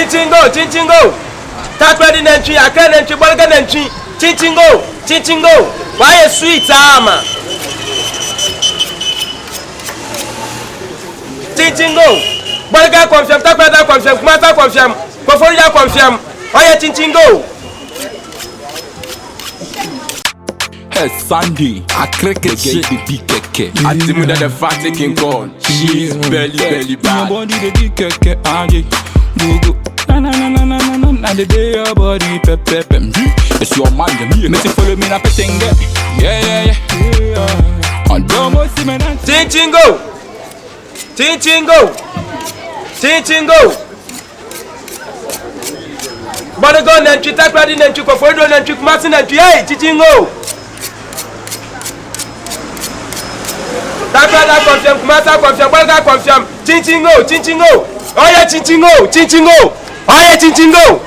Chinchingo. That ready Nanchi, I can't Nanchi, Bolga Nanchi. Chinchingo. Why a sweet armor? Chinchingo. Bolga confirm, Tapada confirm, Mata confirm, Koforia confirm. Why a Chinchingo? Hey Sandy, I crack a shit the big keke. I think that the fat taking gone. She is belly bad. Nobody the big keke, go. Na the day your body pep. It's your man, me. Me follow me na petenge. Yeah. On domo si me na. Chinchingo. Bodogo Nanchi, Takradi Nanchi, Kofodo Nanchi, Kumasi Nanchi. Hey, Chinchingo. Takrada confirm, Kumasa confirm, Bolga confirm. Chinchingo. Oh yeah, Chinchingo.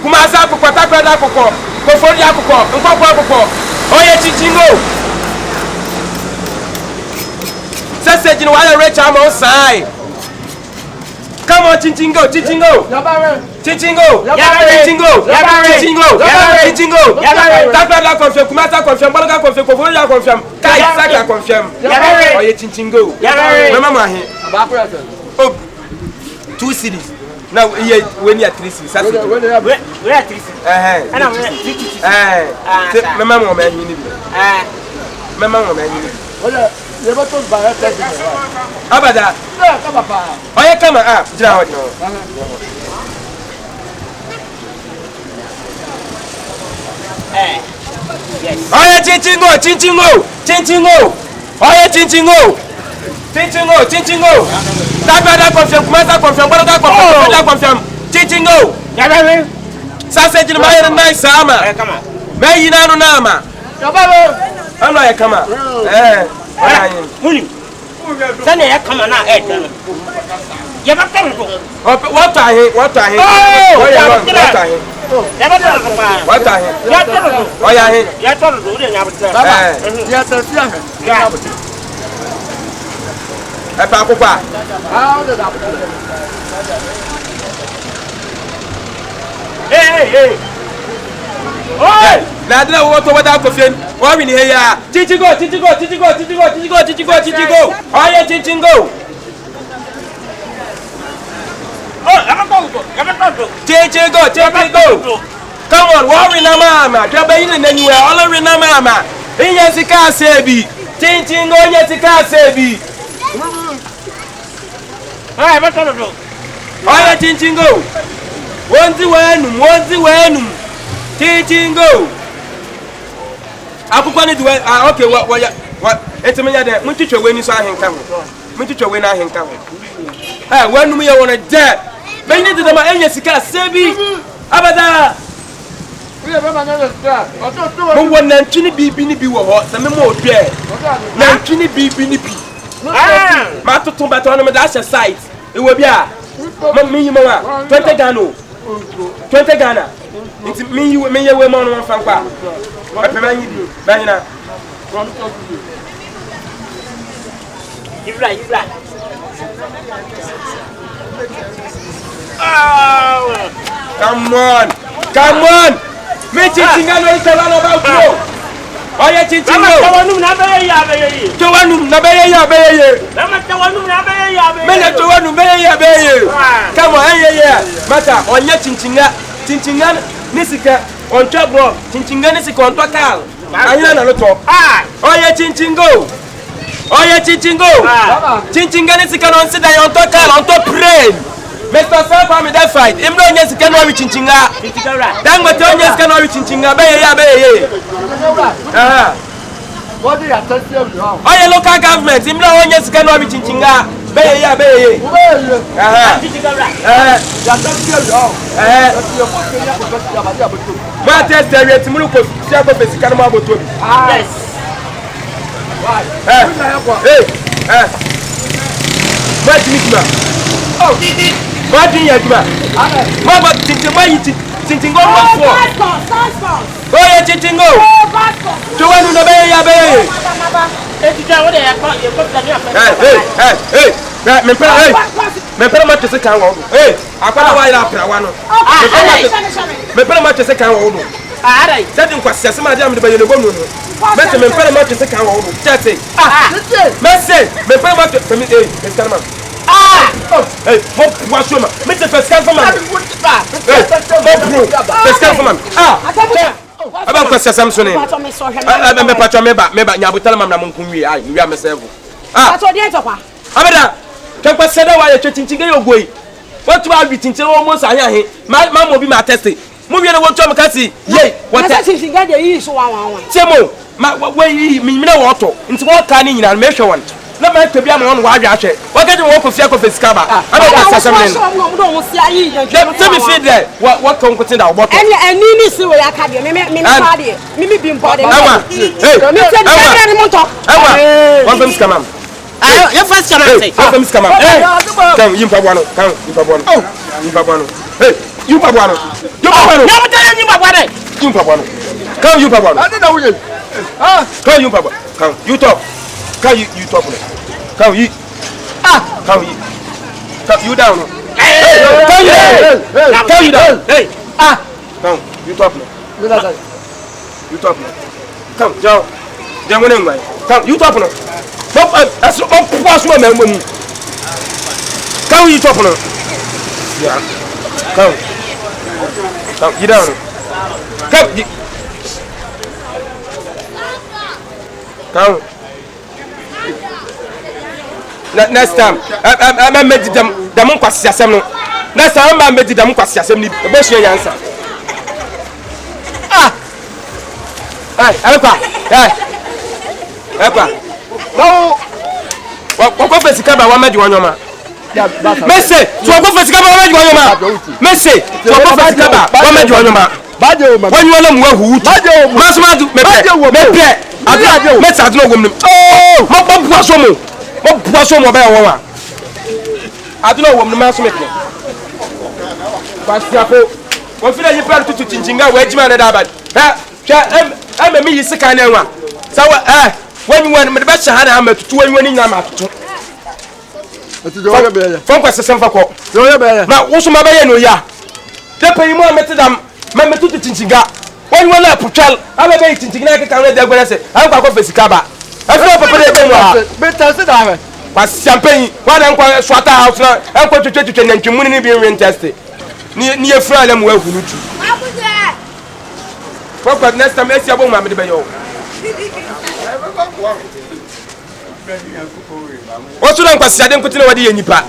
Kumasa kuko, Takrada kuko, Kofodia kuko, Nkokwa kuko. Oh yeah, Chinchingo. Sase jino wale recha ama osai. Come on, Chinchingo. Takrada confirm, Kumasa confirm, Bolga confirm, Kofodia confirm, Kai Saka confirm. Oh yeah, Chinchingo. Mama he. Oh, 2 cities. Now when you are 3 cities. We are 3 cities. And I'm 3 cities. Mama man you need. Mama man you need. You never told by president. Abada. Come up. Oh yeah, come up. Jira no. Yes. Oh yeah, Chinchingo. Oh yeah, Chinchingo. Takrada confirm, Kumasa confirm, Bolga confirm, Kofodia confirm. Chinchingo. Sase jino maye na sama. Come on. Me yina no na ama. I'm not a kama. Muni. Sani ya kama na ya bakka ko. What I hate. What I What I hate. Ya toro. Oh ya hate. Ya toro do ya bakka. Ya toro ya. E pa kokwa. Hey. Oi! Na dina wo to wada kofien. Wo wi ni he ya. Chinchingo. Oh yeah, Chinchingo. Oh, I'm going. Chinchingo. Come on, wo wi na mama. Daba yin na niwe, all wi na mama. Inya sika sebi. Chinchingo nya sika sebi. Hey, what's up? Oh yeah, Chinchingo. Wonzi wenu. Chinchingo. Akukwa ni duwe. Okay, what etimenya de muntwetwe weni so ahenka ho. Muntwetwe weni ahenka ho. Wenu me wona de. Me ni de ma enya sika sebi. Abada. We have a man Mo wona ntwini bibi ni bi wo ho. Se me mo odwe. Na ntwini bibi ni bi. Ma toto bato no me da sha site. E wo bia. Ma me yi ma 20 Ghana. 20 Ghana. It's me you me ye we mo no fan kwa. Ma pe ma yi bi. Ba yina. Ibra. Come on. Me Chinchinga no ite ran about you. Oh yeah, Chinchingo. Tawanum na be ya. Me na tawanum be ya. Come on, yeah. Mata onye Chinchinga nisika on top bro. Chinchinga nisika on total. Anyina na loto. Oh yeah, Chinchingo. Chinchinga nisika on sit on total on top brain. Mr. Sapa me that fight. Imdo onye sika no wi Chinchinga. Dangote onye sika no wi Chinchinga be ye. What do you attention wrong? Oh yeah, local government. Imdo onye sika no wi Chinchinga be ye. Ma test area timulu ko sia ko pesika no maboto bi. Yes. Ma tinikima. Oh. Ma tinikima. Ma ba Chinchinga yi Chinchinga mo fo. Oh yeah, Chinchinga. Towanu no be ye. Hey. me pere ma twese kan wo do akwada wa ira pra wa no me pere ma twese kan wo do Arai. Sadi nkwasi se ma dia me de bayele bomu no. Mese me pere ma twese kan wo do. Chete. Mese me pere ma twese me eskan ma. Mo puaso ma. Me te feskan for ma. Mo bro. Feskan for ma. Aba nkwasi Samson ni. Me patwa me ba nyabutala ma na mo nkunwie ai me wi amesevo. Patwa dey tokwa. Abeda. Kempa seda wa ye twetinchinge yogoi. What to have bitinche wo mo sa he. Ma mo bi ma test. Mo wi na wo to am kasi. Ye, what test tinga dey yi so wan. Temo, ma we mi na wo to. Nti wo ka ni nyina me hwe won. Na ma twa bia ma won wa adwa hwe. Wo ka de wo ko fia ko fesika ba. Abeda sasam ne. Tell me feed there. What come putting that bottle? Any ni si we aka de me pa de. Me bi mpo de. Awa. Me say de mo to. Awa. What come scam am? Your first come say. What come scam am? Come you pa bono. Come you pa bono. You pa bono. Hey, you pa bono. You pa bono. No tell you pa bono. You pa bono. Come you pa bono. I don't know you. Come you pa bono. Come you talk. Come you talk. Come you. Come you. Come you down. Come you down. Hey. Come you talk. You talk. Come Joe. Then when am I? Come you talk. That's all pass one man. Come you talk. Yeah. Come. Come you down. Come. Come. Next time, I made them the monk was assembly. Next time, I made the monk was assembly. The best answer. No. What was the cover? One made you on your man. Messi, so what was the cover? One made you on your man. Messi, so what was the cover? One made you on your man. When you want who? Masma, let's have no woman. Oh, what was your mobile woman? I don't know what the mass make me. What feel you plan to Chinga, wedge man at Abad? I'm a me sick and one. So, when you want the best hand, I'm to 2 winning number. Focus the same for now, also my baby, no, ya. They pay more metadam, Mamma to Chinga. When you want to patrol, I'm a very Chinga can let them say, I'm going to face Kaba. I feel better. But champagne, one uncle Swata house now, I'm going to try to community being tested. Near Friday, I'm well for you. What next time? Let's have a mammy by you. What's the number? I didn't continue what you part.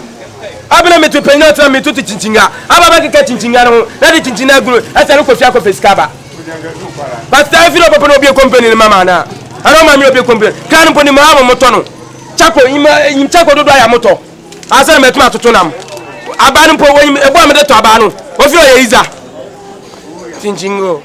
I've been able to pay no time to Chinga. I'm about to get Chinga, let it in Chinga, as I look for Jacob Escaba. But I feel open up your company, Mamma. I don't mind your company. Can't put him out Motono. Chapo in Chapo do I moto. As I met Matotonam. Abandon for a woman to Abano. What's your Isa? Chingo.